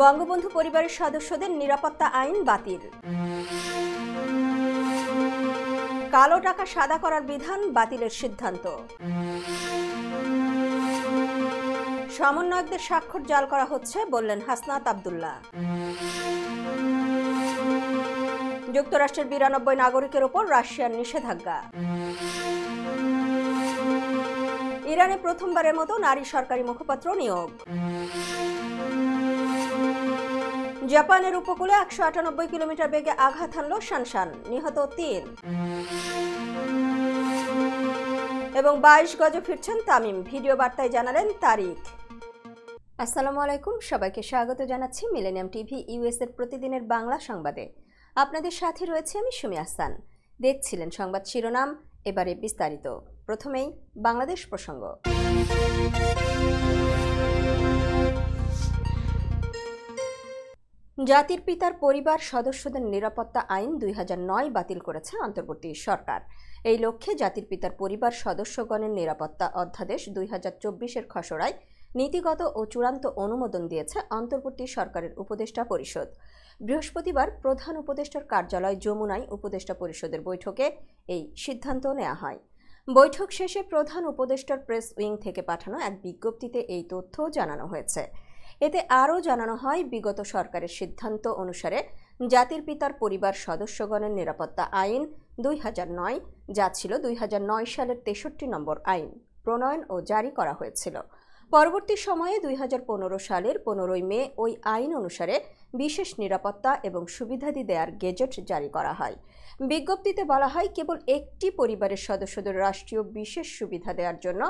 বঙ্গবন্ধু পরিবারের সদস্যদের নিরাপত্তা আইন বাতিল। কালো টাকা সাদা করার বিধান বাতিলের সিদ্ধান্ত। সমন্বয়কদের স্বাক্ষর জাল করা হচ্ছে বললেন হাসনাত আব্দুল্লাহ। যুক্তরাষ্ট্রের 92 নাগরিকের ওপর রাশিয়ার নিষেধাজ্ঞা। ইরানে প্রথমবারের মতো নারী সরকারি মুখপাত্র নিয়োগ। জাপানের উপকূলে 198 কিলোমিটার বেগে আঘাত হানল শানশান, নিহত 3। এবং 22 গজে ফিরছেন তামিম, ভিডিও বার্তায় জানালেন তারিক। আসসালামু আলাইকুম, সবাইকে স্বাগত জানাচ্ছি মিলেনিয়াম টিভি ইউএস এর প্রতিদিনের বাংলা সংবাদে। আপনাদের সাথে রয়েছে আমি সুমি আহসান। দেখছিলেন সংবাদ শিরোনাম, এবারে বিস্তারিত। প্রথমেই বাংলাদেশ প্রসঙ্গ। জাতির পিতার পরিবার সদস্যদের নিরাপত্তা আইন 2009 বাতিল করেছে অন্তর্বর্তী সরকার। এই লক্ষ্যে জাতির পিতার পরিবার সদস্যগণের নিরাপত্তা অধ্যাদেশ 2024-এর খসড়ায় নীতিগত ও চূড়ান্ত অনুমোদন দিয়েছে অন্তর্বর্তী সরকারের উপদেষ্টা পরিষদ। বৃহস্পতিবার প্রধান উপদেষ্টার কার্যালয় যমুনায় উপদেষ্টা পরিষদের বৈঠকে এই সিদ্ধান্ত নেওয়া হয়। বৈঠক শেষে প্রধান উপদেষ্টার প্রেস উইং থেকে পাঠানো এক বিজ্ঞপ্তিতে এই তথ্য জানানো হয়েছে। এতে আরও জানানো হয়, বিগত সরকারের সিদ্ধান্ত অনুসারে জাতির পিতার পরিবার সদস্যগণের নিরাপত্তা আইন 2009, যা ছিল 2009 সালের 63 নম্বর আইন, প্রণয়ন ও জারি করা হয়েছিল। পরবর্তী সময়ে 2015 সালের 15 মে ওই আইন অনুসারে বিশেষ নিরাপত্তা এবং সুবিধাদি দেয়ার গেজেট জারি করা হয়। বিজ্ঞপ্তিতে বলা হয়, কেবল একটি পরিবারের সদস্যদের রাষ্ট্রীয় বিশেষ সুবিধা দেওয়ার জন্য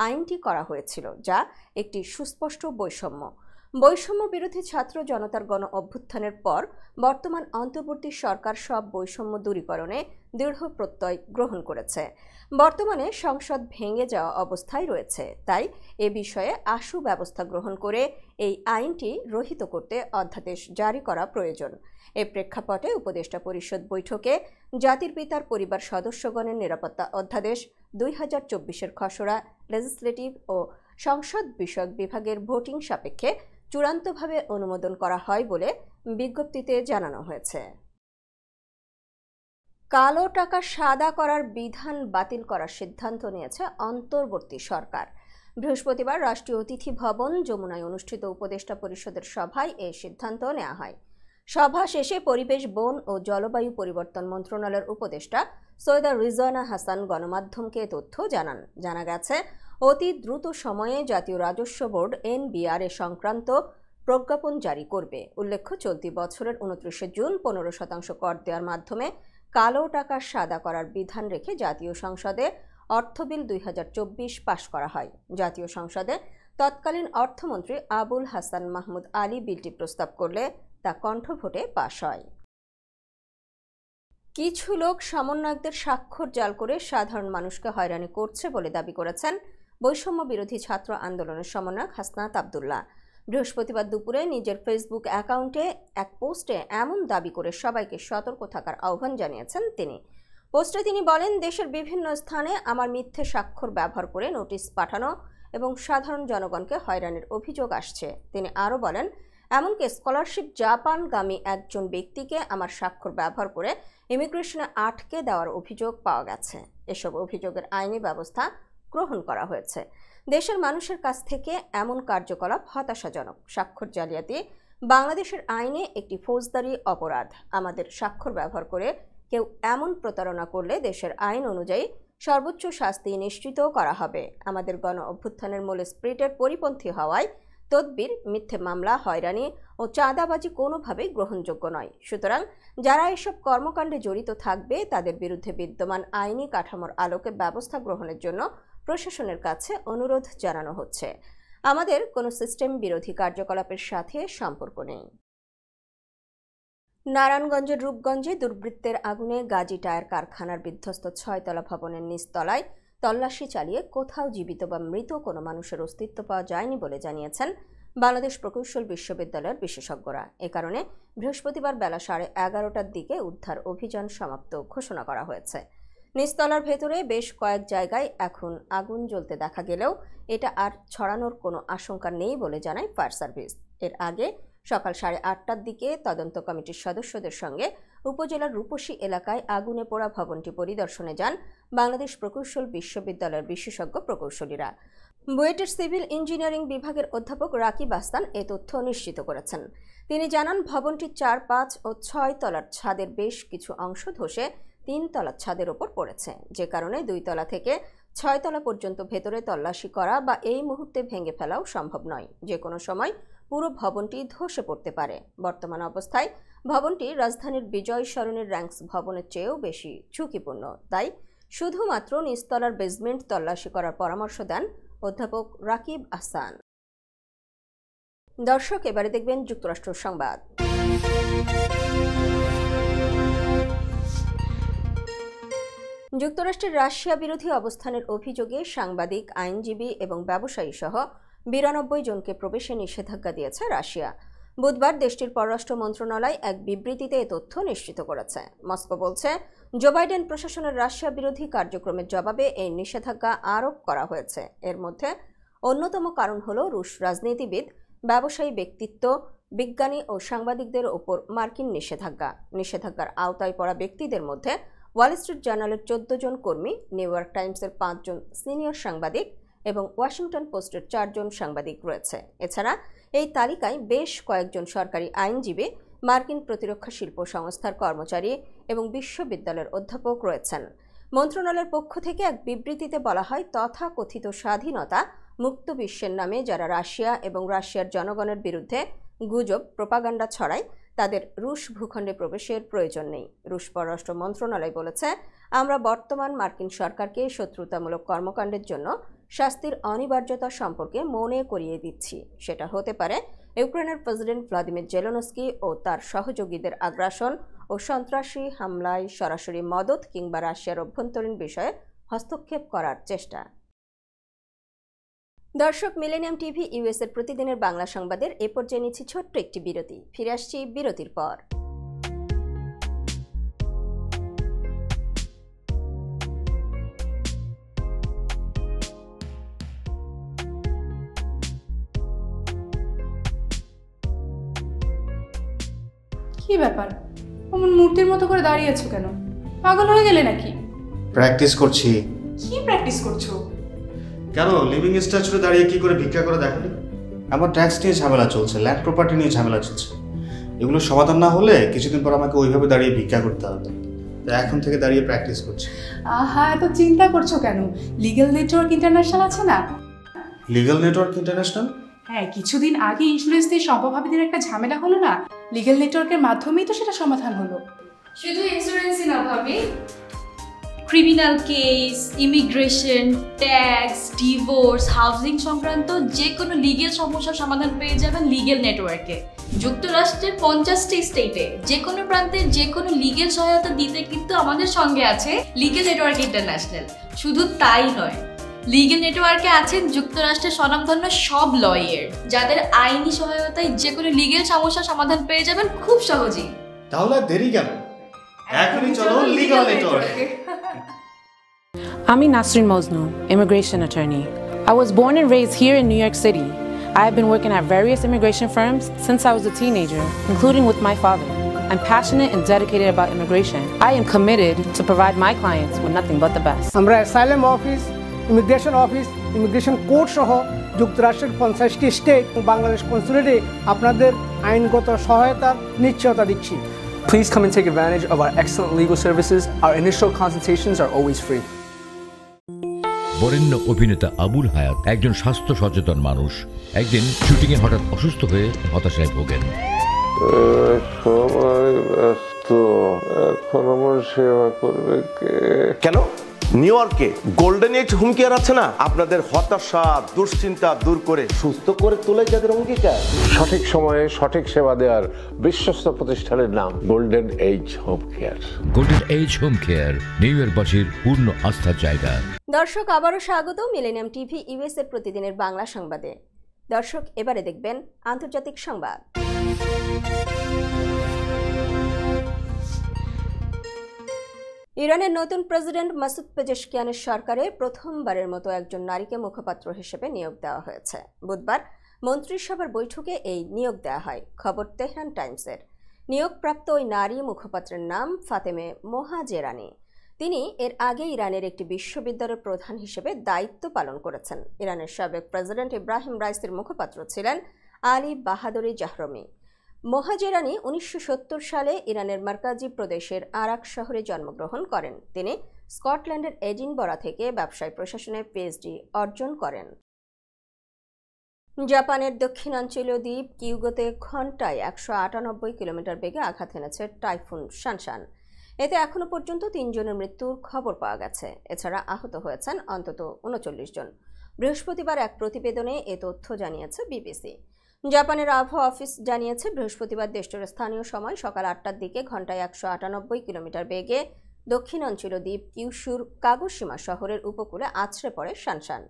আইনটি করা হয়েছিল, যা একটি সুস্পষ্ট বৈষম্য বিরোধী ছাত্র জনতার গণ অভ্যুত্থানের পর বর্তমান অন্তর্বর্তী সরকার সব বৈষম্য দূরীকরণে দৃঢ় প্রত্যয় গ্রহণ করেছে। বর্তমানে সংসদ ভেঙে যাওয়া অবস্থায় রয়েছে, তাই এ বিষয়ে আশু ব্যবস্থা গ্রহণ করে এই আইনটি রহিত করতে অধ্যাদেশ জারি করা প্রয়োজন। এ প্রেক্ষাপটে উপদেষ্টা পরিষদ বৈঠকে জাতির পিতার পরিবার সদস্যগণের নিরাপত্তা অধ্যাদেশ 2024-এর খসড়া লেজিসলেটিভ ও সংসদ বিষয়ক বিভাগের ভোটিং সাপেক্ষে চূড়ান্তভাবে অনুমোদন করা হয় বলে বিজ্ঞপ্তিতে জানানো হয়েছে। কালো টাকা সাদা করার বিধান বাতিল করার সিদ্ধান্ত নিয়েছে অন্তর্বর্তী সরকার। বৃহস্পতিবার রাষ্ট্রীয় অতিথি ভবন যমুনায় অনুষ্ঠিত উপদেষ্টা পরিষদের সভায় এই সিদ্ধান্ত নেওয়া হয়। সভা শেষে পরিবেশ, বন ও জলবায়ু পরিবর্তন মন্ত্রণালয়ের উপদেষ্টা সৈয়দা রিজওয়ানা হাসান গণমাধ্যমকে তথ্য জানান। জানা গেছে, অতি দ্রুত সময়ে জাতীয় রাজস্ব বোর্ড NBR এ সংক্রান্ত প্রজ্ঞাপন জারি করবে। উল্লেখ্য, চলতি বছরের 29 জুন 15% কর দেওয়ার মাধ্যমে কালো টাকা সাদা করার বিধান রেখে জাতীয় সংসদে অর্থ বিল 2024 পাশ করা হয়। জাতীয় সংসদে তৎকালীন অর্থমন্ত্রী আবুল হাসান মাহমুদ আলী বিলটি প্রস্তাব করলে তা কণ্ঠভোটে পাশ হয়। কিছু লোক সমন্বয়কদের স্বাক্ষর জাল করে সাধারণ মানুষকে হয়রানি করছে বলে দাবি করেছেন বৈষম্য বিরোধী ছাত্র আন্দোলনের সমন্বয়ক হাসনাত আব্দুল্লাহ। বৃহস্পতিবার দুপুরে নিজের ফেসবুক অ্যাকাউন্টে এক পোস্টে এমন দাবি করে সবাইকে সতর্ক থাকার আহ্বান জানিয়েছেন তিনি। পোস্টে তিনি বলেন, দেশের বিভিন্ন স্থানে আমার মিথ্যে স্বাক্ষর ব্যবহার করে নোটিশ পাঠানো এবং সাধারণ জনগণকে হয়রানির অভিযোগ আসছে। তিনি আরও বলেন, এমনকি স্কলারশিপ জাপানগামী একজন ব্যক্তিকে আমার স্বাক্ষর ব্যবহার করে ইমিগ্রেশনে আটকে দেওয়ার অভিযোগ পাওয়া গেছে। এসব অভিযোগের আইনি ব্যবস্থা গ্রহণ করা হয়েছে। দেশের মানুষের কাছ থেকে এমন কার্যকলাপ হতাশাজনক। স্বাক্ষর জালিয়াতি বাংলাদেশের আইনে একটি ফৌজদারি অপরাধ। আমাদের স্বাক্ষর ব্যবহার করে কেউ এমন প্রতারণা করলে দেশের আইন অনুযায়ী সর্বোচ্চ শাস্তি নিশ্চিত করা হবে। আমাদের গণ অভ্যুত্থানের মূল স্পিরিটের পরিপন্থী হওয়ায় তদবির, মিথ্যে মামলা, হয়রানি ও চাঁদাবাজি কোনোভাবেই গ্রহণযোগ্য নয়। সুতরাং যারা এসব কর্মকাণ্ডে জড়িত থাকবে তাদের বিরুদ্ধে বিদ্যমান আইনি কাঠামোর আলোকে ব্যবস্থা গ্রহণের জন্য প্রশাসনের কাছে অনুরোধ জানানো হচ্ছে। আমাদের কোনো সিস্টেম বিরোধী কার্যকলাপের সাথে সম্পর্ক নেই। নারায়ণগঞ্জের রূপগঞ্জে দুর্বৃত্তের আগুনে গাজী টায়ার কারখানার বিধ্বস্ত 6তলা ভবনের নিচতলায় তল্লাশি চালিয়ে কোথাও জীবিত বা মৃত কোনো মানুষের অস্তিত্ব পাওয়া যায়নি বলে জানিয়েছেন বাংলাদেশ প্রকৌশল বিশ্ববিদ্যালয়ের বিশেষজ্ঞরা। এ কারণে বৃহস্পতিবার বেলা 11:30টার দিকে উদ্ধার অভিযান সমাপ্ত ঘোষণা করা হয়েছে। নিচতলার ভেতরে বেশ কয়েক জায়গায় এখন আগুন জ্বলতে দেখা গেলেও এটা আর ছড়ানোর কোনো আশঙ্কা নেই বলে জানায় ফায়ার সার্ভিস। এর আগে সকাল 8:30টার দিকে তদন্ত কমিটির সদস্যদের সঙ্গে উপজেলার রূপসী এলাকায় আগুনে পোড়া ভবনটি পরিদর্শনে যান বাংলাদেশ প্রকৌশল বিশ্ববিদ্যালয়ের বিশেষজ্ঞ প্রকৌশলীরা। বুয়েটের সিভিল ইঞ্জিনিয়ারিং বিভাগের অধ্যাপক রাকিব আহসান এ তথ্য নিশ্চিত করেছেন। তিনি জানান, ভবনটির 4, 5 ও 6 তলার ছাদের বেশ কিছু অংশ ধসে 3 তলার ছাদের ওপর পড়েছে, যে কারণে 2 তলা থেকে 6 তলা পর্যন্ত ভেতরে তল্লাশি করা বা এই মুহূর্তে ভেঙে ফেলাও সম্ভব নয়। যে কোনো সময় পুরো ভবনটি ধসে পড়তে পারে। বর্তমান অবস্থায় ভবনটি রাজধানীর বিজয় সরণির র্যাঙ্কস ভবনের চেয়েও বেশি ঝুঁকিপূর্ণ। তাই শুধুমাত্র নিচতলার বেসমেন্ট তল্লাশি করার পরামর্শ দেন অধ্যাপক রাকিব আহসান। দর্শক, এবারে দেখবেন যুক্তরাষ্ট্র সংবাদ। যুক্তরাষ্ট্রের রাশিয়া বিরোধী অবস্থানের অভিযোগে সাংবাদিক, আইনজীবী এবং ব্যবসায়ী সহ 92 জনকে প্রবেশে নিষেধাজ্ঞা দিয়েছে রাশিয়া। বুধবার দেশটির পররাষ্ট্র মন্ত্রণালয় এক বিবৃতিতে এ তথ্য নিশ্চিত করেছে। মস্কো বলছে, জো বাইডেন প্রশাসনের রাশিয়া বিরোধী কার্যক্রমের জবাবে এই নিষেধাজ্ঞা আরোপ করা হয়েছে। এর মধ্যে অন্যতম কারণ হল রুশ রাজনীতিবিদ, ব্যবসায়ী ব্যক্তিত্ব, বিজ্ঞানী ও সাংবাদিকদের ওপর মার্কিন নিষেধাজ্ঞা। নিষেধাজ্ঞার আওতায় পড়া ব্যক্তিদের মধ্যে ওয়াল স্ট্রিট জার্নালের 14 জন কর্মী, নিউ ইয়র্ক টাইমসের 5 জন সিনিয়র সাংবাদিক এবং ওয়াশিংটন পোস্টের 4 জন সাংবাদিক রয়েছে। এছাড়া এই তালিকায় বেশ কয়েকজন সরকারি আইনজীবী, মার্কিন প্রতিরক্ষা শিল্প সংস্থার কর্মচারী এবং বিশ্ববিদ্যালয়ের অধ্যাপক রয়েছেন। মন্ত্রণালয়ের পক্ষ থেকে এক বিবৃতিতে বলা হয়, তথাকথিত স্বাধীনতা মুক্ত বিশ্বের নামে যারা রাশিয়া এবং রাশিয়ার জনগণের বিরুদ্ধে গুজব, প্রোপাগান্ডা ছড়ায় তাদের রুশ ভূখণ্ডে প্রবেশের প্রয়োজন নেই। রুশ পররাষ্ট্র মন্ত্রণালয় বলেছে, আমরা বর্তমান মার্কিন সরকারকে শত্রুতামূলক কর্মকাণ্ডের জন্য শাস্তির অনিবার্যতা সম্পর্কে মনে করিয়ে দিচ্ছি। সেটা হতে পারে ইউক্রেনের প্রেসিডেন্ট ভ্লাদিমির জেলেনস্কি ও তার সহযোগীদের আগ্রাসন ও সন্ত্রাসী হামলায় সরাসরি মদত কিংবা রাশিয়ার অভ্যন্তরীণ বিষয়ে হস্তক্ষেপ করার চেষ্টা। দর্শক, মিলেনিয়াম টিভি ইউএস এর প্রতিদিনের বাংলা সংবাদের এ পর্যায়ে নিচ্ছি ছোট্ট একটি বিরতি। ফিরে আসছি বিরতির পর। কি ব্যাপার, অমন মূর্তির মতো করে দাঁড়িয়ে আছো কেন? পাগল হয়ে গেলে নাকি? প্র্যাকটিস করছি। কি প্র্যাকটিস করছো? কেন লিভিং স্ট্যাচুতে দাঁড়িয়ে কি করে ভিক্ষা করে দেখালি? আমার ট্যাক্স নিয়ে ঝামেলা চলছে, ল্যান্ড প্রপার্টি নিয়ে ঝামেলা চলছে। এগুলো সমাধান না হলে কিছুদিন পর আমাকে ওইভাবে দাঁড়িয়ে ভিক্ষা করতে হবে। তাই এখন থেকে দাঁড়িয়ে প্র্যাকটিস করছি। আহা, এত চিন্তা করছো কেন? লিগ্যাল নেটওয়ার্ক ইন্টারন্যাশনাল আছে না? Legal network international? হ্যাঁ, কিছুদিন আগে ইন্স্যুরেন্স দিয়ে সম্পভাবিদের একটা ঝামেলা হলো না? লিগ্যাল নেটওয়ার্কের মাধ্যমেই তো সেটা সমাধান হলো। শুধু ইন্স্যুরেন্সই না ভাবি, criminal case, immigration, tax, divorce, housing সংক্রান্ত যে কোনো লিগেল সমস্যার সমাধান পেয়ে যাবেন লিগেল নেটওয়ার্কে। যুক্তরাষ্ট্রের 50টি স্টেটে যে কোনো প্রান্তে যে কোনো লিগেল সহায়তা দিতে কিন্তু আমাদের সঙ্গে আছে লিগেল নেটওয়ার্ক ইন্টারন্যাশনাল। শুধু তাই নয়, লিগেল নেটওয়ার্কে আছেন যুক্তরাষ্ট্রের স্বনামধন্য সব লয়ার, যাদের আইনি সহায়তায় যে কোনো লিগেল সমস্যার সমাধান পেয়ে যাবেন খুব সহজেই। তাহলে দেরি কেন? এখনই চলো লিগ্যাল নেটওয়ার্কে। I'm Nasrin Mosnu, immigration attorney. I was born and raised here in New York City. I have been working at various immigration firms since I was a teenager, including with my father. I'm passionate and dedicated about immigration. I am committed to provide my clients with nothing but the best. আমরা asylum office, immigration court সহ যুক্তরাষ্ট্রের 50টি state ও বাংলাদেশ কনসুলেটে আপনাদের আইনগত সহায়তার নিশ্চয়তা দিচ্ছি। Please come and take advantage of our excellent legal services. Our initial consultations are always free. বরেণ্য অভিনেতা আবুল হায়াত একজন স্বাস্থ্য সচেতন মানুষ। একদিন শুটিংয়ে হঠাৎ অসুস্থ হয়ে হতাশায় ভোগেন। সবাই ব্যস্ত, এখন আমার সেবা করবে কে? কেন? নিউ ইয়র্কে গোল্ডেন এজ হোম কেয়ার আছে না? আপনাদের হতাশা, দুশ্চিন্তা দূর করে সুস্থ করে তোলে যাদের অঙ্গীকার। সঠিক সময়ে সঠিক সেবা দেওয়ার বিশ্বস্ত প্রতিষ্ঠানের নাম golden age home care. Golden age home care New ইয়র্কবাসীর পূর্ণ আস্থার জায়গা। দর্শক, আবারও স্বাগত মিলেনিয়াম টিভি ইউএস এর প্রতিদিনের বাংলা সংবাদে। দর্শক, এবারে দেখবেন আন্তর্জাতিক সংবাদ। ইরানের নতুন প্রেসিডেন্ট মাসুদ পেজেশকিয়ানের সরকারে প্রথমবারের মতো একজন নারীকে মুখপাত্র হিসেবে নিয়োগ দেওয়া হয়েছে। বুধবার মন্ত্রিসভার বৈঠকে এই নিয়োগ দেওয়া হয়। খবর তেহরান টাইমসের। নিয়োগপ্রাপ্ত ওই নারী মুখপাত্রের নাম ফাতেমে মোহাজেরানি। তিনি এর আগে ইরানের একটি বিশ্ববিদ্যালয়ের প্রধান হিসেবে দায়িত্ব পালন করেছেন। ইরানের সাবেক প্রেসিডেন্ট ইব্রাহিম রাইসির মুখপাত্র ছিলেন আলী বাহাদুরি জাহরমি। মোহাজেরানি 1970 সালে ইরানের মার্কাজি প্রদেশের আরাক শহরে জন্মগ্রহণ করেন। তিনি স্কটল্যান্ডের এডিনবরা থেকে ব্যবসায় প্রশাসনে পিএইচডি অর্জন করেন। জাপানের দক্ষিণাঞ্চলীয় দ্বীপ কিউগোতে ঘণ্টায় 198 কিলোমিটার বেগে আঘাত এনেছে টাইফুন শানশান। এতে এখনো পর্যন্ত 3 জনের মৃত্যুর খবর পাওয়া গেছে। এছাড়া আহত হয়েছেন অন্তত 39 জন। বৃহস্পতিবার এক প্রতিবেদনে এ তথ্য জানিয়েছে বিবিসি। জাপানের আবহাওয়া অফিস জানিয়েছে, বৃহস্পতিবার দেশটির স্থানীয় সময় সকাল 8টার দিকে ঘণ্টায় 198 কিলোমিটার বেগে দক্ষিণাঞ্চলীয় দ্বীপ কিউশুর কাগোশিমা শহরের উপকূলে আছড়ে পড়ে শানশান।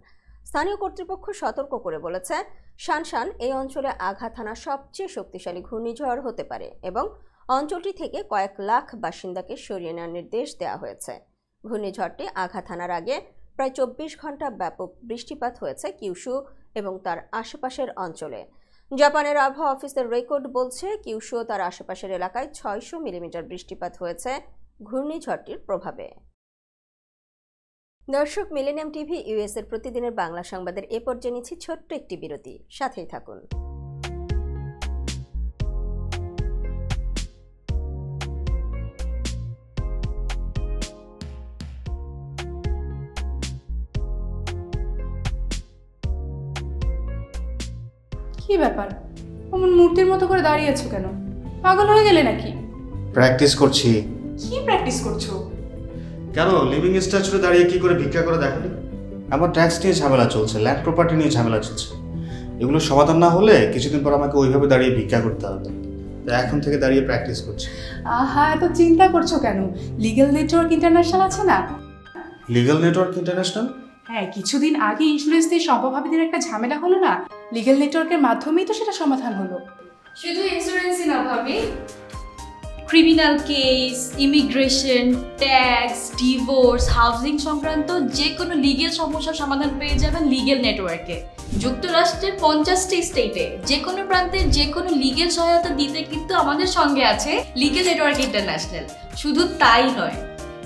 স্থানীয় কর্তৃপক্ষ সতর্ক করে বলেছে, শানশান এই অঞ্চলে আঘাত হানা সবচেয়ে শক্তিশালী ঘূর্ণিঝড় হতে পারে এবং অঞ্চলটি থেকে কয়েক লাখ বাসিন্দাকে সরিয়ে নেওয়ার নির্দেশ দেওয়া হয়েছে। ঘূর্ণিঝড়টি আঘাত হানার আগে প্রায় 24 ঘণ্টা ব্যাপক বৃষ্টিপাত হয়েছে কিউশু এবং তার আশেপাশের অঞ্চলে। জাপানের আবহাওয়া অফিসের রেকর্ড বলছে, কিউশু ও তার আশেপাশের এলাকায় 600 মিলিমিটার বৃষ্টিপাত হয়েছে ঘূর্ণিঝড়টির প্রভাবে। দর্শক, মিলেনিয়াম টিভি ইউএস এর প্রতিদিনের বাংলা সংবাদের এ পর্যায়ে নিচ্ছি ছোট্ট একটি বিরতি। সাথেই থাকুন। কি ব্যাপার, অমন মূর্তির মতো করে দাঁড়িয়ে আছো কেন? পাগল হয়ে গেলে নাকি? প্র্যাকটিস করছি। কি প্র্যাকটিস করছো? কেন লিভিং স্ট্যাচুতে দাঁড়িয়ে কি করে ভিক্ষা করে দেখনি? আমার ট্যাক্স নিয়ে ঝামেলা চলছে, ল্যান্ড প্রপার্টি নিয়ে ঝামেলা চলছে। এগুলো সমাধান না হলে কিছুদিন পর আমাকে ওইভাবে দাঁড়িয়ে ভিক্ষা করতে হবে। তাই এখন থেকে দাঁড়িয়ে প্র্যাকটিস করছি। আহা, এত চিন্তা করছো কেন? লিগ্যাল নেটওয়ার্ক ইন্টারন্যাশনাল আছে না? Legal network international? হ্যাঁ, কিছুদিন আগে ইন্স্যুরেন্স দিয়ে সম্পভাবিদের একটা ঝামেলা হলো না? লিগ্যাল নেটওয়ার্কের মাধ্যমেই তো সেটা সমাধান হলো। শুধু ইন্স্যুরেন্সই না ভাবি, criminal case, immigration, tax, divorce, housing সংক্রান্ত যে কোনো লিগেল সমস্যার সমাধান পেয়ে যাবেন লিগেল নেটওয়ার্কে। যুক্তরাষ্ট্রের 50টি স্টেটে যে কোনো প্রান্তে যে কোনো লিগেল সহায়তা দিতে কিন্তু আমাদের সঙ্গে আছে লিগেল নেটওয়ার্ক ইন্টারন্যাশনাল। শুধু তাই নয়,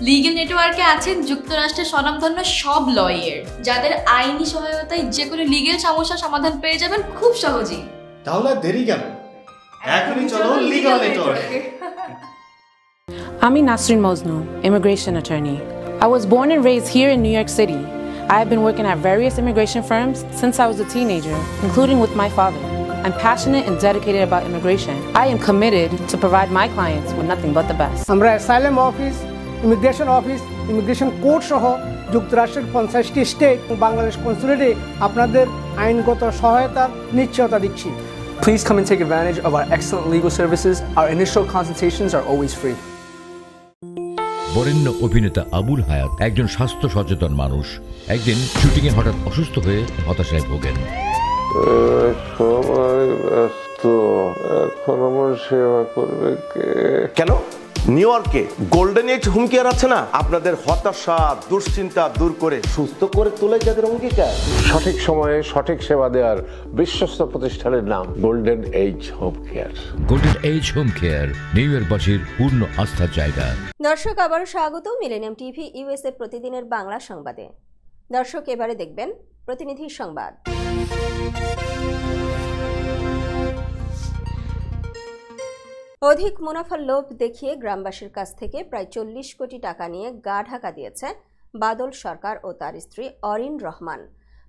লিগেল নেটওয়ার্কে আছেন যুক্তরাষ্ট্রের স্বনামধন্য সব লয়ার, যাদের আইনি সহায়তায় যে কোনো লিগেল সমস্যার সমাধান পেয়ে যাবেন খুব সহজেই। তাহলে দেরি কেন? এখনই চলো লিগ্যাল নেটওয়ার্কে। I'm Nasrin Mosnu, immigration attorney. I was born and raised here in New York City. I have been working at various immigration firms since I was a teenager, including with my father. I'm passionate and dedicated about immigration. I am committed to provide my clients with nothing but the best. আমরা asylum office, immigration court সহ যুক্তরাষ্ট্রের 50টি state এবং বাংলাদেশ কনসুলেটে আপনাদের আইনগত সহায়তার নিশ্চয়তা দিচ্ছি। Please come and take advantage of our excellent legal services. Our initial consultations are always free. বরেণ্য অভিনেতা আবুল হায়াত একজন স্বাস্থ্য সচেতন মানুষ। একদিন শুটিংয়ে হঠাৎ অসুস্থ হয়ে হতাশায় ভোগেন। সবাই ব্যস্ত, এখন আমার সেবা করবে কে? কেন নিউ ইয়র্কে গোল্ডেন এজ হোম কেয়ার আছে না? আপনাদের হতাশা দুশ্চিন্তা দূর করে সুস্থ করে তোলে যাদের অঙ্গীকার। সঠিক সময়ে সঠিক সেবা দেওয়ার বিশ্বস্ত প্রতিষ্ঠানের নাম golden age home care. Golden age home care New ইয়র্কবাসীর পূর্ণ আস্থার জায়গা। দর্শক, আবারও স্বাগত মিলেনিয়াম টিভি ইউএস এর প্রতিদিনের বাংলা সংবাদে। দর্শক, এবারে দেখবেন প্রতিনিধি সংবাদ। অধিক মুনাফার লোভ দেখিয়ে গ্রামবাসীর কাছ থেকে প্রায় 40 কোটি টাকা নিয়ে গা ঢাকা দিয়েছে বাদল সরকার ও তার স্ত্রী অরিন রহমান।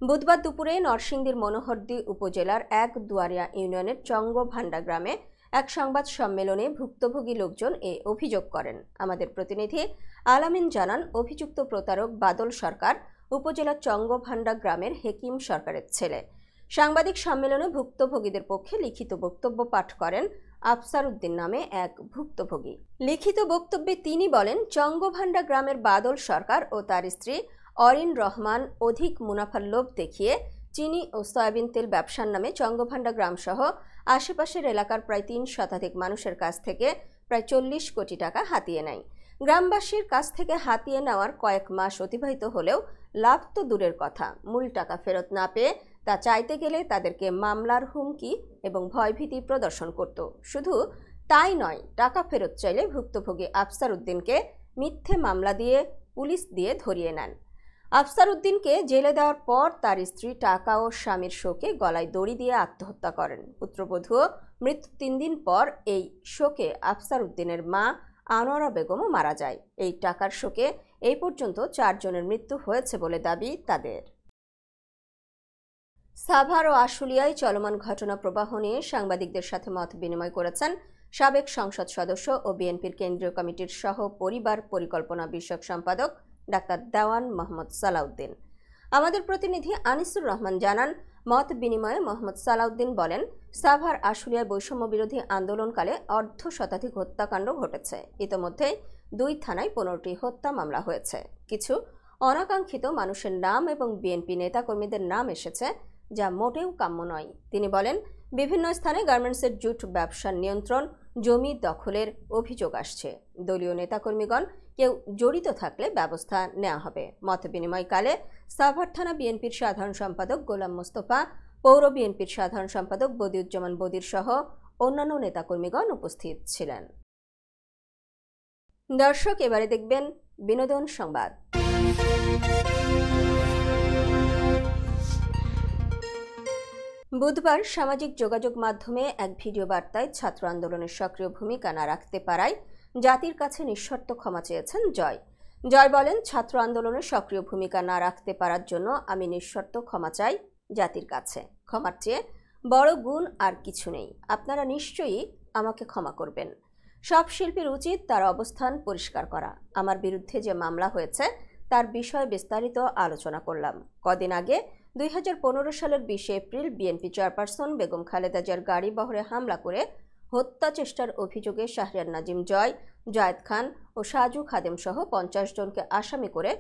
বুধবার দুপুরে নরসিংদীর মনোহরদী উপজেলার এক দুয়ারিয়া ইউনিয়নের চঙ্গভান্ডা গ্রামে এক সংবাদ সম্মেলনে ভুক্তভোগী লোকজন এ অভিযোগ করেন। আমাদের প্রতিনিধি আলামিন জানান, অভিযুক্ত প্রতারক বাদল সরকার উপজেলার চঙ্গভান্ডা গ্রামের হেকিম সরকারের ছেলে। সাংবাদিক সম্মেলনে ভুক্তভোগীদের পক্ষে লিখিত বক্তব্য পাঠ করেন আফসার উদ্দিন নামে এক ভুক্তভোগী। লিখিত বক্তব্যে তিনি বলেন, চঙ্গভান্ডা গ্রামের বাদল সরকার ও তার স্ত্রী অরিন রহমান অধিক মুনাফার লোভ দেখিয়ে চিনি ও সয়াবিন তেল ব্যবসার নামে চঙ্গভান্ডা গ্রামসহ আশেপাশের এলাকার প্রায় 3 শতাধিক মানুষের কাছ থেকে প্রায় 40 কোটি টাকা হাতিয়ে নেয়। গ্রামবাসীর কাছ থেকে হাতিয়ে নেওয়ার কয়েক মাস অতিবাহিত হলেও লাভ তো দূরের কথা, মূল টাকা ফেরত না পেয়ে তা চাইতে গেলে তাদেরকে মামলার হুমকি এবং ভয়ভীতি প্রদর্শন করত। শুধু তাই নয়, টাকা ফেরত চাইলে ভুক্তভোগী আফসার উদ্দিনকে মিথ্যে মামলা দিয়ে পুলিশ দিয়ে ধরিয়ে নেন। আফসার উদ্দিনকে জেলে দেওয়ার পর তার স্ত্রী টাকা ও স্বামীর শোকে গলায় দড়ি দিয়ে আত্মহত্যা করেন। পুত্রবধূ মৃত্যু 3 দিন পর এই শোকে আফসার উদ্দিনের মা আনোয়ারা বেগমও মারা যায়। এই টাকার শোকে এই পর্যন্ত 4 জনের মৃত্যু হয়েছে বলে দাবি তাদের। সাভার ও আশুলিয়ায় চলমান ঘটনা প্রবাহ নিয়ে সাংবাদিকদের সাথে মত বিনিময় করেছেন সাবেক সংসদ সদস্য ও বিএনপির কেন্দ্রীয় কমিটির সহ পরিবার পরিকল্পনা বিষয়ক সম্পাদক ডাক্তার দেওয়ান মোহাম্মদ সালাউদ্দিন। আমাদের প্রতিনিধি আনিসুর রহমান জানান, মত বিনিময়ে মোহাম্মদ সালাউদ্দিন বলেন, সাভার আশুলিয়ায় বৈষম্য বিরোধী আন্দোলনকালে অর্ধশতাধিক হত্যাকাণ্ড ঘটেছে। ইতোমধ্যে 2 থানায় 15টি হত্যা মামলা হয়েছে। কিছু অনাকাঙ্ক্ষিত মানুষের নাম এবং বিএনপি নেতাকর্মীদের নাম এসেছে, যা মোটেও কাম্য নয়। তিনি বলেন, বিভিন্ন স্থানে গার্মেন্টসের জুট ব্যবসার নিয়ন্ত্রণ, জমি দখলের অভিযোগ আসছে। দলীয় নেতাকর্মীগণ কেউ জড়িত থাকলে ব্যবস্থা নেওয়া হবে। মত বিনিময়কালে সাভার থানা বিএনপির সাধারণ সম্পাদক গোলাম মোস্তফা, পৌর বিএনপির সাধারণ সম্পাদক বদিউজ্জামান বদির সহ অন্যান্য নেতাকর্মীগণ উপস্থিত ছিলেন। দর্শক, এবারে দেখবেন বিনোদন সংবাদ। বুধবার সামাজিক যোগাযোগ মাধ্যমে এক ভিডিও বার্তায় ছাত্র আন্দোলনের সক্রিয় ভূমিকা না রাখতে পারায় জাতির কাছে নিঃশর্ত ক্ষমা চেয়েছেন জয়। জয় বলেন, ছাত্র আন্দোলনের সক্রিয় ভূমিকা না রাখতে পারার জন্য আমি নিঃশর্ত ক্ষমা চাই জাতির কাছে। ক্ষমার চেয়ে বড় গুণ আর কিছু নেই। আপনারা নিশ্চয়ই আমাকে ক্ষমা করবেন। সব শিল্পীর উচিত তার অবস্থান পরিষ্কার করা। আমার বিরুদ্ধে যে মামলা হয়েছে তার বিষয়ে বিস্তারিত আলোচনা করলাম। কদিন আগে 2015 সালের 20 April BNP chairperson Begum Khaleda জিয়ার গাড়ি বহরে হামলা করে হত্যা চেষ্টার অভিযোগে শাহরিয়ার নাজিম জয়, জায়েদ খান ও সাজু খাদেম সহ 50 জনকে আসামি করে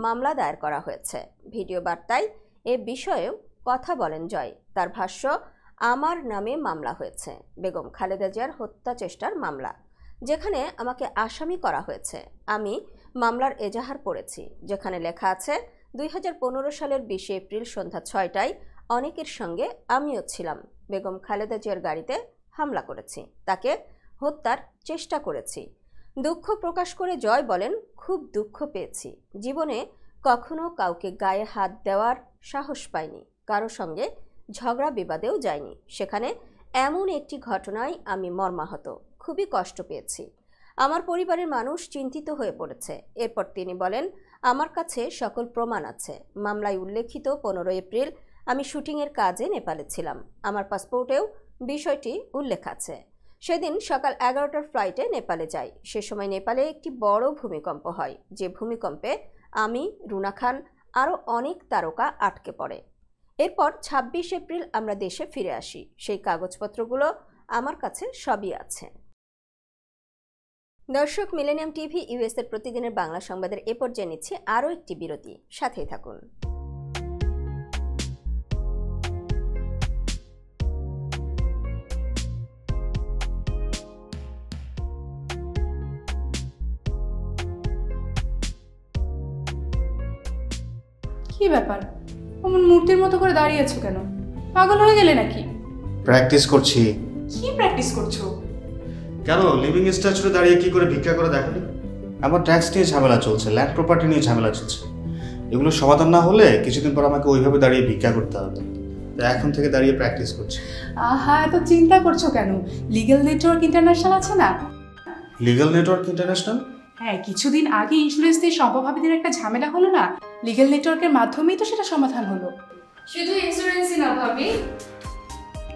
মামলা দায়ের করা হয়েছে। ভিডিও বার্তায় এ বিষয়েও কথা বলেন জয়। তার ভাষ্য, আমার নামে মামলা হয়েছে, বেগম খালেদা জিয়ার হত্যা চেষ্টার মামলা, যেখানে আমাকে আসামি করা হয়েছে। আমি মামলার এজাহার পড়েছি, যেখানে লেখা আছে 2015 সালের 20 এপ্রিল সন্ধ্যা 6টায় অনেকের সঙ্গে আমিও ছিলাম। বেগম খালেদা জিয়ার গাড়িতে হামলা করেছি, তাকে হত্যার চেষ্টা করেছি। দুঃখ প্রকাশ করে জয় বলেন, খুব দুঃখ পেয়েছি। জীবনে কখনো কাউকে গায়ে হাত দেওয়ার সাহস পাইনি, কারো সঙ্গে ঝগড়া বিবাদেও যায়নি। সেখানে এমন একটি ঘটনায় আমি মর্মাহত, খুবই কষ্ট পেয়েছি। আমার পরিবারের মানুষ চিন্তিত হয়ে পড়েছে। এরপর তিনি বলেন, আমার কাছে সকল প্রমাণ আছে। মামলায় উল্লেখিত 15 এপ্রিল আমি শুটিংয়ের কাজে নেপালে ছিলাম। আমার পাসপোর্টেও বিষয়টি উল্লেখ আছে। সেদিন সকাল 11টার ফ্লাইটে নেপালে যাই। সে সময় নেপালে একটি বড় ভূমিকম্প হয়, যে ভূমিকম্পে আমি, রুনা খান আরও অনেক তারকা আটকে পড়ে। এরপর 26 এপ্রিল আমরা দেশে ফিরে আসি। সেই কাগজপত্রগুলো আমার কাছে সবই আছে। দর্শক, মিলেনিয়াম টিভি ইউএস এর প্রতিদিনের বাংলা সংবাদের এ পর্যায়ে নিচ্ছে আরও একটি বিরতি। সাথেই থাকুন। কি ব্যাপার, অমন মূর্তির মতো করে দাঁড়িয়ে আছো কেন? পাগল হয়ে গেলে নাকি? প্র্যাকটিস করছি। কি প্র্যাকটিস করছো? কেন লিভিং স্ট্যাচুরে দাঁড়িয়ে কি করে ভিক্ষা করে দেখনি? আমার ট্যাক্স নিয়ে ঝামেলা চলছে, ল্যান্ড প্রপার্টি নিয়ে ঝামেলা চলছে। এগুলো সমাধান না হলে কিছুদিন পর আমাকে ওইভাবে দাঁড়িয়ে ভিক্ষা করতে হবে। তো এখন থেকে দাঁড়িয়ে প্র্যাকটিস করছি। আহা, এত চিন্তা করছো কেন? লিগ্যাল নেটওয়ার্ক ইন্টারন্যাশনাল আছে না? Legal network international? হ্যাঁ, কিছুদিন আগে ইন্স্যুরেন্স দিয়ে সম্পভাবীদের একটা ঝামেলা হলো না? লিগ্যাল নেটওয়ার্কের মাধ্যমেই তো সেটা সমাধান হলো। শুধু ইন্স্যুরেন্সই না ভাবি,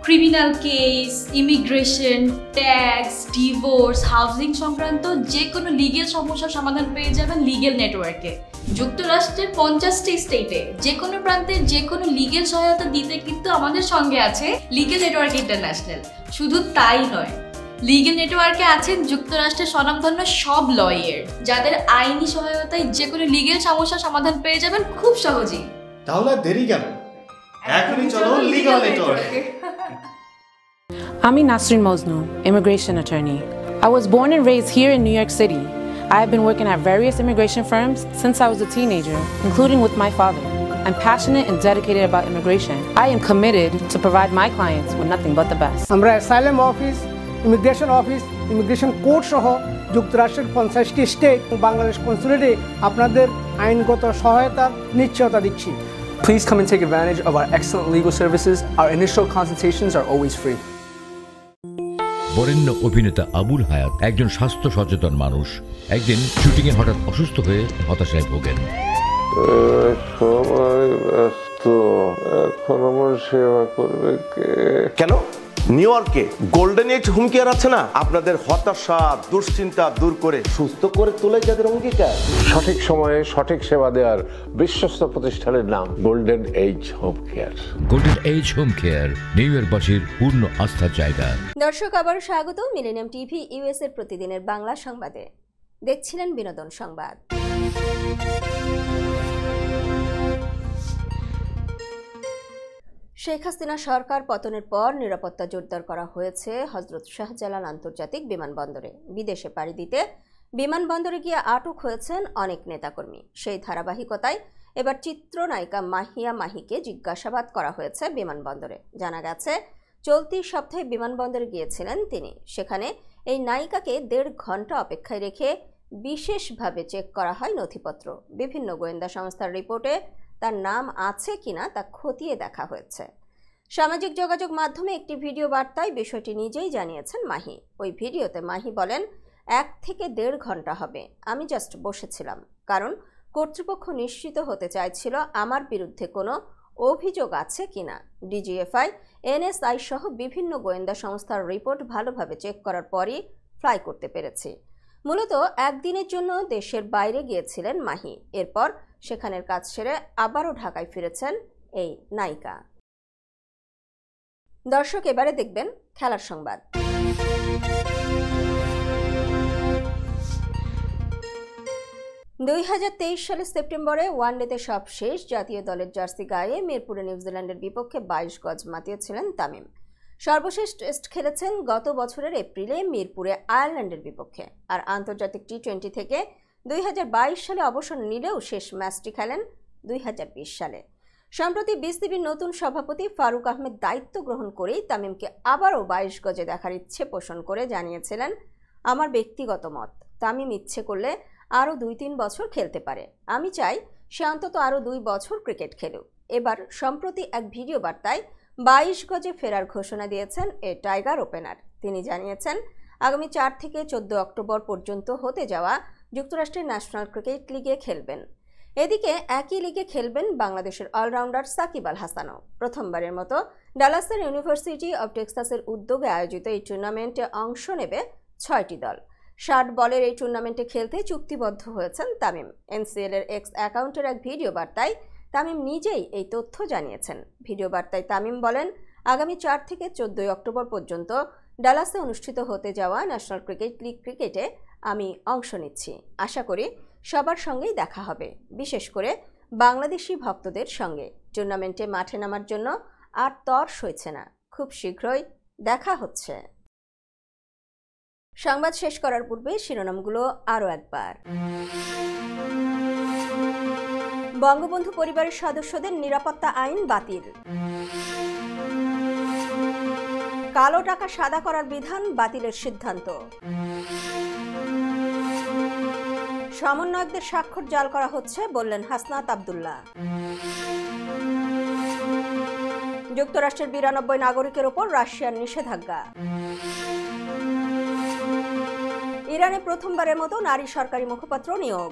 criminal case, immigration, tax, divorce, housing সংক্রান্ত যে কোনো লিগেল সমস্যার সমাধান পেয়ে যাবেন লিগেল নেটওয়ার্কে। যুক্তরাষ্ট্রের 50টি স্টেটে যে কোনো প্রান্তে যে কোনো লিগেল সহায়তা দিতে কিন্তু আমাদের সঙ্গে আছে লিগেল নেটওয়ার্ক ইন্টারন্যাশনাল। শুধু তাই নয়, লিগেল নেটওয়ার্কে আছেন যুক্তরাষ্ট্রের স্বনামধন্য সব লয়ার, যাদের আইনি সহায়তায় যে কোনো লিগেল সমস্যার সমাধান পেয়ে যাবেন খুব সহজেই। তাহলে দেরি কেন? এখনই চলো legal network. I'm Nasrin Mosnu, immigration attorney. I was born and raised here in New York City. I have been working at various immigration firms since I was a teenager, including with my father. I'm passionate and dedicated about immigration. I am committed to provide my clients with nothing but the best. আমরা asylum office, immigration court সহ যুক্তরাষ্ট্রের 50টি state এবং বাংলাদেশ কনসুলেটে আপনাদের আইনগত সহায়তার নিশ্চয়তা দিচ্ছি। Please come and take advantage of our excellent legal services. Our initial consultations are always free. বরেণ্য অভিনেতা আবুল হায়াত একজন স্বাস্থ্য সচেতন মানুষ। একদিন শুটিংয়ে হঠাৎ অসুস্থ হয়ে হতাশায় ভোগেন। সবাই ব্যস্ত, এখন আমার সেবা করবে কে? কেন নিউ ইয়র্কে গোল্ডেন এজ হোম কেয়ার আছে না, আপনাদের হতাশা দুশ্চিন্তা দূর করে সুস্থ করে তোলে যাদের অঙ্গীকার। সঠিক সময়ে সঠিক সেবা দেওয়ার বিশ্বস্ত প্রতিষ্ঠানের নাম golden age home care. Golden age home care New ইয়র্কবাসীর পূর্ণ আস্থার জায়গা। দর্শক আবার স্বাগত মিলেনিয়াম টিভি ইউএস এর প্রতিদিনের বাংলা সংবাদে। দেখছিলেন বিনোদন সংবাদ। শেখ হাসিনা সরকার পতনের পর নিরাপত্তা জোরদার করা হয়েছে হযরত শাহজালাল আন্তর্জাতিক বিমানবন্দরে। বিদেশে পাড়ি দিতে বিমানবন্দরে গিয়ে আটক হয়েছেন অনেক নেতাকর্মী। সেই ধারাবাহিকতায় এবার চিত্রনায়িকা মাহিয়া মাহিকে জিজ্ঞাসাবাদ করা হয়েছে বিমানবন্দরে। জানা গেছে চলতি সপ্তাহে বিমানবন্দরে গিয়েছিলেন তিনি। সেখানে এই নায়িকাকে 1.5 ঘন্টা অপেক্ষায় রেখে বিশেষভাবে চেক করা হয় নথিপত্র। বিভিন্ন গোয়েন্দা সংস্থার রিপোর্টে তার নাম আছে কিনা তা খতিয়ে দেখা হয়েছে। সামাজিক যোগাযোগ মাধ্যমে একটি ভিডিও বার্তায় বিষয়টি নিজেই জানিয়েছেন মাহি। ওই ভিডিওতে মাহি বলেন, 1 থেকে 1.5 ঘন্টা হবে, আমি জাস্ট বসেছিলাম, কারণ কর্তৃপক্ষ নিশ্চিত হতে চাইছিল আমার বিরুদ্ধে কোনো অভিযোগ আছে কিনা। ডিজিএফআই, এনএসআই সহ বিভিন্ন গোয়েন্দা সংস্থার রিপোর্ট ভালোভাবে চেক করার পরই ফ্লাই করতে পেরেছি। মূলত একদিনের জন্য দেশের বাইরে গিয়েছিলেন মাহি। এরপর সেখানের কাজ সেরে আবারও ঢাকায় ফিরেছেন এই নায়িকা। দর্শক এবারে দেখবেন খেলার সংবাদ। 2023 সালের সেপ্টেম্বরে ওয়ানডেতে সব শেষ জাতীয় দলের জার্সি গায়ে মিরপুরে নিউজিল্যান্ডের বিপক্ষে 22 গজ মাতিয়েছিলেন তামিম। সর্বশেষ টেস্ট খেলেছেন গত বছরের এপ্রিলে মিরপুরে আয়ারল্যান্ডের বিপক্ষে। আর আন্তর্জাতিক টি-20 থেকে 2022 সালে অবসর নিলেও শেষ ম্যাচটি খেলেন 2020 সালে। সম্প্রতি বিসিবির নতুন সভাপতি ফারুক আহমেদ দায়িত্ব গ্রহণ করেই তামিমকে আবারও 22 গজে দেখার ইচ্ছে পোষণ করে জানিয়েছিলেন, আমার ব্যক্তিগত মত, তামিম ইচ্ছে করলে আরও 2-3 বছর খেলতে পারে। আমি চাই সে অন্তত আরও 2 বছর ক্রিকেট খেলুক। এবার সম্প্রতি এক ভিডিও বার্তায় 22 গজে ফেরার ঘোষণা দিয়েছেন এ টাইগার ওপেনার। তিনি জানিয়েছেন, আগামী 4 থেকে 14 অক্টোবর পর্যন্ত হতে যাওয়া যুক্তরাষ্ট্রের ন্যাশনাল ক্রিকেট লিগে খেলবেন। এদিকে একই লিগে খেলবেন বাংলাদেশের অলরাউন্ডার সাকিব আল হাসানও। প্রথমবারের মতো ডালাসের ইউনিভার্সিটি অব টেক্সাসের উদ্যোগে আয়োজিত এই টুর্নামেন্টে অংশ নেবে 6টি দল। 60 বলের এই টুর্নামেন্টে খেলতে চুক্তিবদ্ধ হয়েছেন তামিম। এনসিএল এর এক্স অ্যাকাউন্টের এক ভিডিও বার্তায় তামিম নিজেই এই তথ্য জানিয়েছেন। ভিডিও বার্তায় তামিম বলেন, আগামী 4 থেকে 14 অক্টোবর পর্যন্ত ডালাসে অনুষ্ঠিত হতে যাওয়া ন্যাশনাল ক্রিকেট লিগ ক্রিকেটে আমি অংশ নিচ্ছি। আশা করি সবার সঙ্গেই দেখা হবে, বিশেষ করে বাংলাদেশি ভক্তদের সঙ্গে। টুর্নামেন্টে মাঠে নামার জন্য আর তর সইছে না, খুব শীঘ্রই দেখা হচ্ছে। সংবাদ শেষ করার পূর্বে শিরোনামগুলো আরও একবার। বঙ্গবন্ধু পরিবারের সদস্যদের নিরাপত্তা আইন বাতিল। কালো টাকা সাদা করার বিধান বাতিলের সিদ্ধান্ত। সমন্বয়কদের স্বাক্ষর জাল করা হচ্ছে বললেন হাসনাত আব্দুল্লাহ। যুক্তরাষ্ট্রের 92 নাগরিকের ওপর রাশিয়ার নিষেধাজ্ঞা। ইরানে প্রথমবারের মতো নারী সরকারি মুখপাত্র নিয়োগ।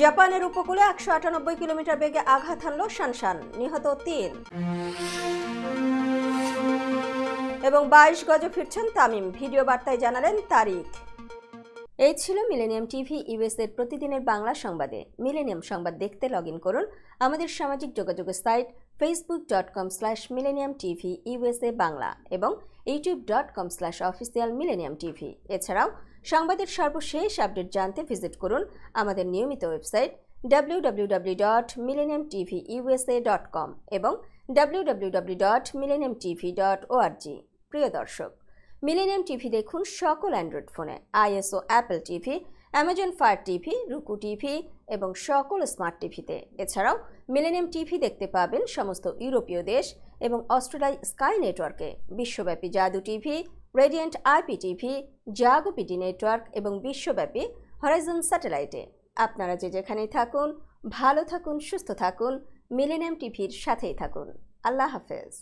জাপানের উপকূলে 198 কিলোমিটার বেগে আঘাত হানল শানশান, নিহত 3। এবং 22 গজে ফিরছেন তামিম, ভিডিও বার্তায় জানালেন তারিখ। এই ছিল মিলেনিয়াম টিভি ইউএস এর প্রতিদিনের বাংলা সংবাদে। মিলেনিয়াম সংবাদ দেখতে লগ ইন করুন আমাদের সামাজিক যোগাযোগের সাইট facebook.com/millenniumtv/USA বাংলা এবং youtube.com/officialmillenniumtv। এছাড়াও সংবাদের সর্বশেষ আপডেট জানতে ভিজিট করুন আমাদের নিয়মিত ওয়েবসাইট www.millenniumtvusa.com এবং www.millenniumtv.org। প্রিয় দর্শক, মিলেনিয়াম টিভি দেখুন সকল অ্যান্ড্রয়েড ফোনে, ISO Apple TV, Amazon fire TV, রুকু টিভি এবং সকল স্মার্ট টিভিতে। এছাড়াও মিলেনিয়াম টিভি দেখতে পাবেন সমস্ত ইউরোপীয় দেশ এবং অস্ট্রেলিয়ায় স্কাই নেটওয়ার্কে, বিশ্বব্যাপী জাদু টিভি, রেডিয়েন্ট আইপি টিভি, জাগো পিটি নেটওয়ার্ক এবং বিশ্বব্যাপী হরাইজন স্যাটেলাইটে। আপনারা যে যেখানেই থাকুন, ভালো থাকুন, সুস্থ থাকুন, মিলেনিয়াম টিভির সাথেই থাকুন। আল্লাহ হাফেজ।